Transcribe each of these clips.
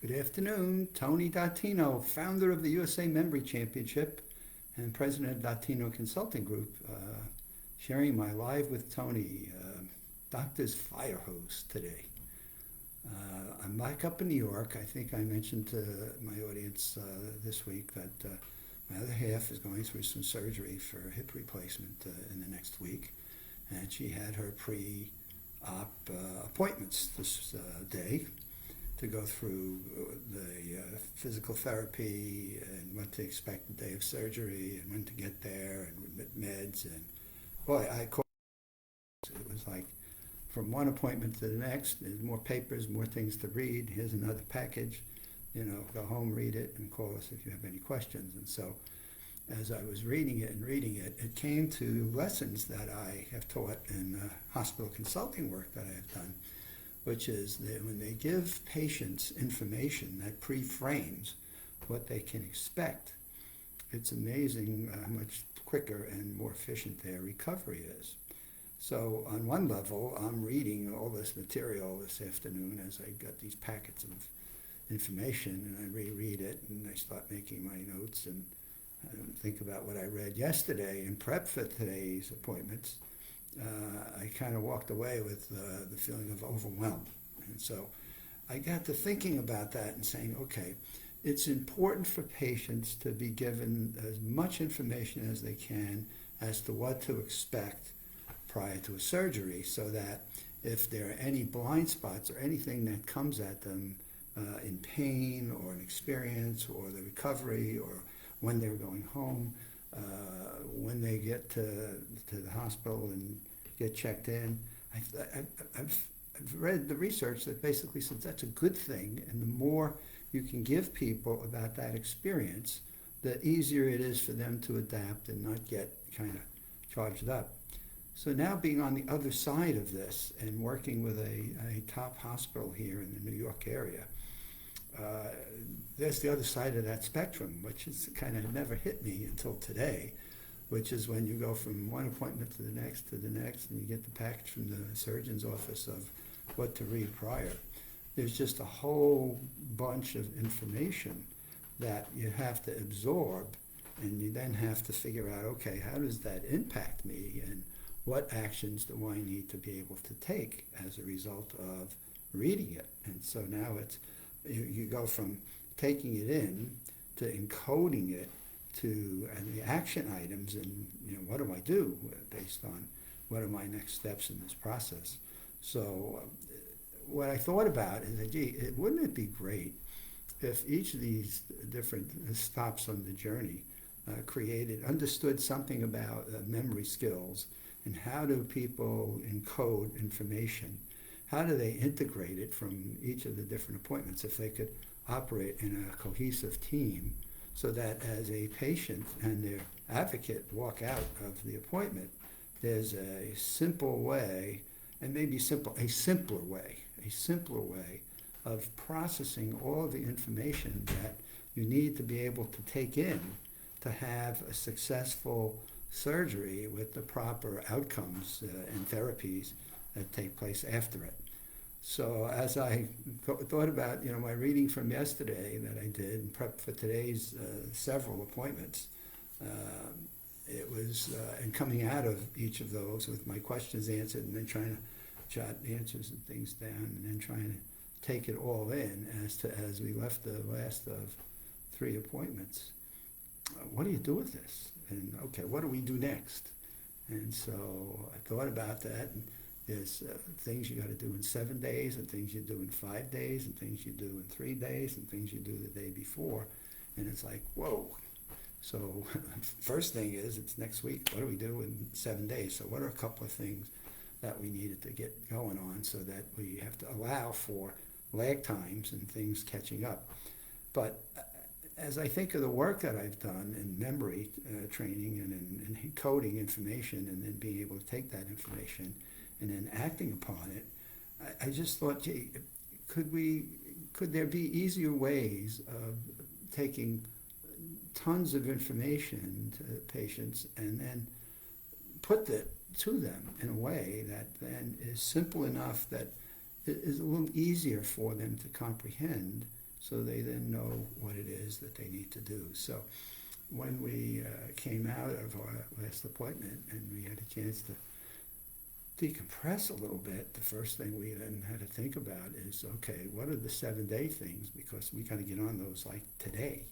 Good afternoon. Tony Dattino, founder of the USA Memory Championship and president of Dattino Consulting Group, sharing my Live with Tony, Doctor's Firehose today. I'm back up in New York. I think I mentioned to my audience this week that my other half is going through some surgery for hip replacement in the next week, and she had her pre-op appointments this day to go through the physical therapy and what to expect the day of surgery and when to get there and meds. And boy, it was like from one appointment to the next, there's more papers, more things to read. Here's another package, go home, read it, and call us if you have any questions. And so as I was reading it, it came to lessons that I have taught in hospital consulting work that I have done, which is that when they give patients information that pre-frames what they can expect, it's amazing how much quicker and more efficient their recovery is. So on one level, I'm reading all this material this afternoon as I got these packets of information, and I reread it, and I start making my notes, and I think about what I read yesterday in prep for today's appointments. I kind of walked away with the feeling of overwhelm. And so I got to thinking about that and saying, okay, it's important for patients to be given as much information as they can as to what to expect prior to a surgery, so that if there are any blind spots or anything that comes at them in pain or an experience or the recovery or when they're going home, when they get to the hospital and get checked in. I've read the research that basically says that's a good thing, and the more you can give people about that experience, the easier it is for them to adapt and not get kind of charged up. So now being on the other side of this and working with a top hospital here in the New York area, there's the other side of that spectrum, which is kind of never hit me until today, which is when you go from one appointment to the next, and you get the package from the surgeon's office of what to read prior. There's just a whole bunch of information that you have to absorb, and you then have to figure out, okay, how does that impact me, and what actions do I need to be able to take as a result of reading it? And so now it's you go from taking it in to encoding it to the action items, and what do I do based on what are my next steps in this process. So what I thought about is that, wouldn't it be great if each of these different stops on the journey understood something about memory skills, and how do people encode information? How do they integrate it from each of the different appointments if they could operate in a cohesive team, so that as a patient and their advocate walk out of the appointment, there's a simple way, and maybe a simpler way of processing all the information that you need to be able to take in to have a successful surgery with the proper outcomes and therapies that take place after it. So as I thought about my reading from yesterday that I did and prep for today's several appointments, it was and coming out of each of those with my questions answered, and then trying to jot answers and things down, and then trying to take it all in as we left the last of 3 appointments. What do you do with this? And okay, what do we do next? And so I thought about that, and there's things you got to do in 7 days, and things you do in 5 days, and things you do in 3 days, and things you do the day before. And it's like, whoa. So first thing is, it's next week. What do we do in 7 days? So what are a couple of things that we needed to get going on, so that we have to allow for lag times and things catching up? But as I think of the work that I've done in memory training and in encoding information, and then being able to take that information and then acting upon it, I just thought, gee, could there be easier ways of taking tons of information to patients and then put it to them in a way that then is simple enough that it is a little easier for them to comprehend, so they then know what it is that they need to do. So when we came out of our last appointment and we had a chance to decompress a little bit, the first thing we then had to think about is, okay, what are the 7-day things? Because we got to get on those like today.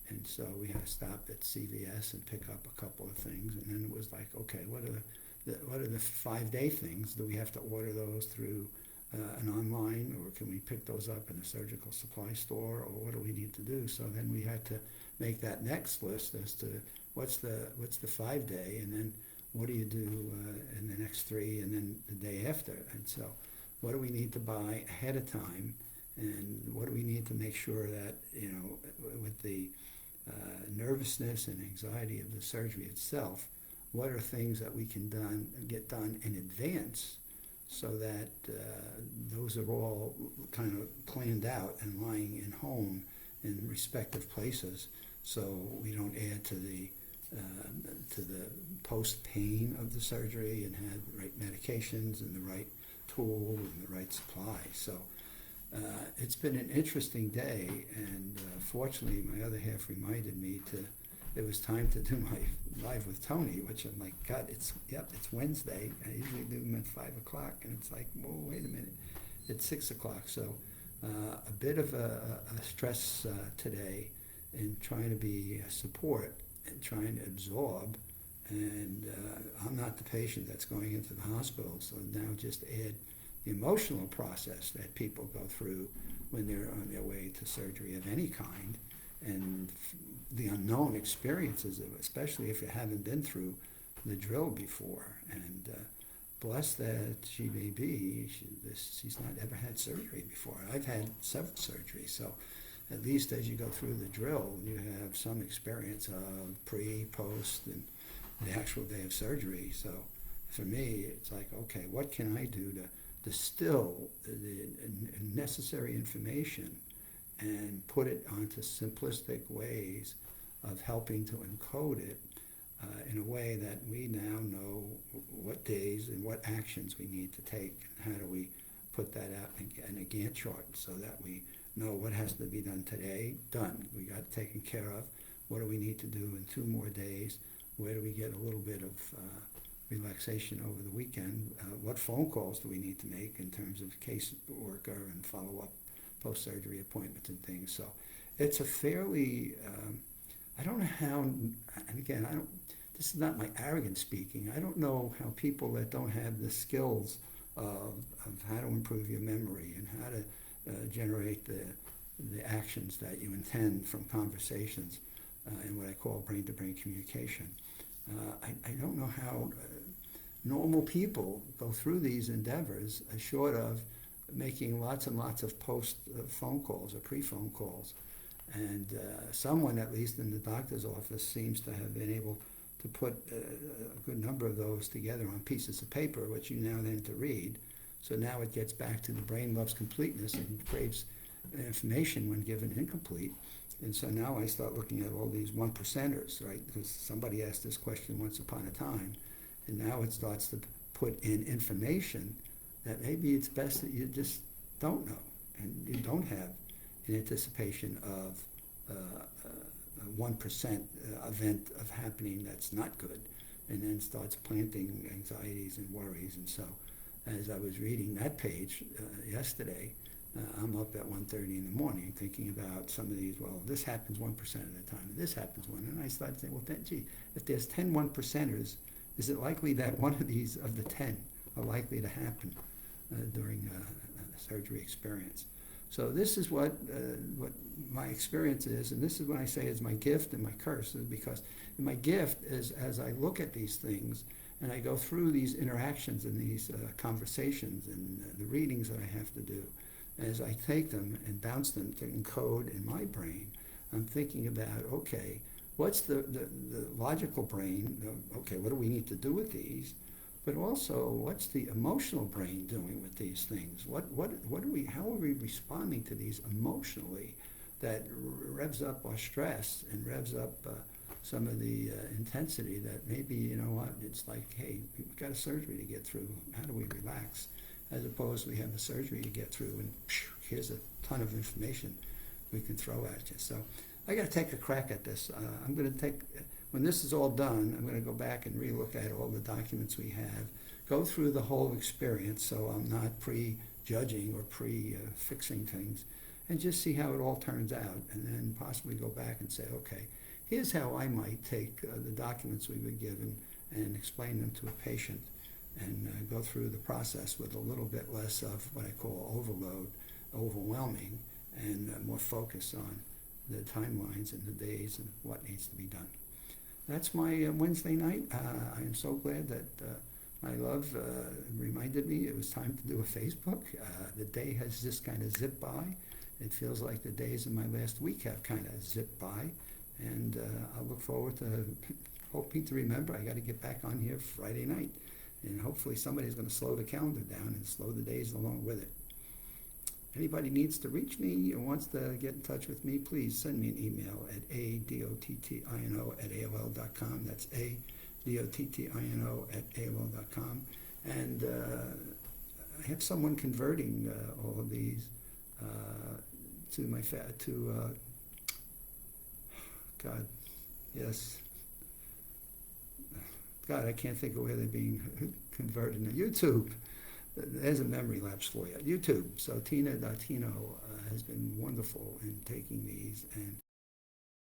And so we had to stop at CVS and pick up a couple of things. And then it was like, okay, what are the 5-day things? Do we have to order those through an online, or can we pick those up in a surgical supply store, or what do we need to do? So then we had to make that next list as to what's the 5-day, and then what do you do in the next 3, and then the day after. And so what do we need to buy ahead of time, and what do we need to make sure that, with the nervousness and anxiety of the surgery itself, what are things that we can get done in advance, so that those are all kind of planned out and lying in home in respective places, so we don't add to the post pain of the surgery, and have the right medications and the right tool and the right supplies. So it's been an interesting day, and fortunately my other half reminded me it was time to do my live with Tony, which I'm like, God, it's Wednesday. I usually do them at 5 o'clock, and it's like, whoa, wait a minute, it's 6 o'clock. So a bit of a stress today in trying to be a support and trying to absorb. And I'm not the patient that's going into the hospital, so now just add the emotional process that people go through when they're on their way to surgery of any kind, and the unknown experiences of it, especially if you haven't been through the drill before. And blessed that she may be, she's not ever had surgery before. I've had several surgeries, so at least as you go through the drill, you have some experience of pre, post, and the actual day of surgery. So for me, it's like, okay, what can I do to distill the necessary information and put it onto simplistic ways of helping to encode it in a way that we now know what days and what actions we need to take, and how do we put that out in a Gantt chart, so that we know what has to be done today, done. We got it taken care of. What do we need to do in 2 more days? Where do we get a little bit of relaxation over the weekend? What phone calls do we need to make in terms of case worker and follow-up post-surgery appointments and things? So it's a fairly, I don't know how, and again, this is not my arrogance speaking, I don't know how people that don't have the skills of how to improve your memory and how to generate the actions that you intend from conversations in what I call brain-to-brain communication. I don't know how normal people go through these endeavors, short of making lots and lots of post phone calls or pre-phone calls. And someone, at least in the doctor's office, seems to have been able to put a good number of those together on pieces of paper, which you now then to read. So now it gets back to the brain loves completeness and craves information when given incomplete. And so now I start looking at all these 1%ers, right? Because somebody asked this question once upon a time, and now it starts to put in information that maybe it's best that you just don't know, and you don't have an anticipation of a 1% event of happening that's not good, and then starts planting anxieties and worries. And so as I was reading that page yesterday, I'm up at 1:30 in the morning thinking about some of these, well, this happens 1% of the time, and this happens 1%. And I started saying, well, then, gee, if there's 10 1%ers, is it likely that one of these of the 10 are likely to happen during a surgery experience? So this is what my experience is, and this is what I say is my gift and my curse, is because my gift is, as I look at these things and I go through these interactions and these conversations and the readings that I have to do, as I take them and bounce them to encode in my brain, I'm thinking about, okay, what's the logical brain? Okay, what do we need to do with these? But also, what's the emotional brain doing with these things? How are we responding to these emotionally that revs up our stress and revs up some of the intensity that maybe, you know what, it's like, hey, we've got a surgery to get through. How do we relax? As opposed to we have a surgery to get through, and here's a ton of information we can throw at you. So I got to take a crack at this. I'm going to take, when this is all done, I'm going to go back and relook at all the documents we have, go through the whole experience so I'm not prejudging or fixing things, and just see how it all turns out, and then possibly go back and say, okay, here's how I might take the documents we were given and explain them to a patient, and go through the process with a little bit less of what I call overload, overwhelming, and more focus on the timelines and the days and what needs to be done. That's my Wednesday night. I am so glad that my love reminded me it was time to do a Facebook. The day has just kind of zipped by. It feels like the days in my last week have kind of zipped by, and I look forward to hoping to remember I got to get back on here Friday night, and hopefully somebody's going to slow the calendar down and slow the days along with it. Anybody needs to reach me or wants to get in touch with me, please send me an email at adottino@aol.com. That's adottino@aol.com. And I have someone converting all of these to my God, yes. God, I can't think of where they're being converted to YouTube. There's a memory lapse for you. YouTube. So Tina.Tino has been wonderful in taking these and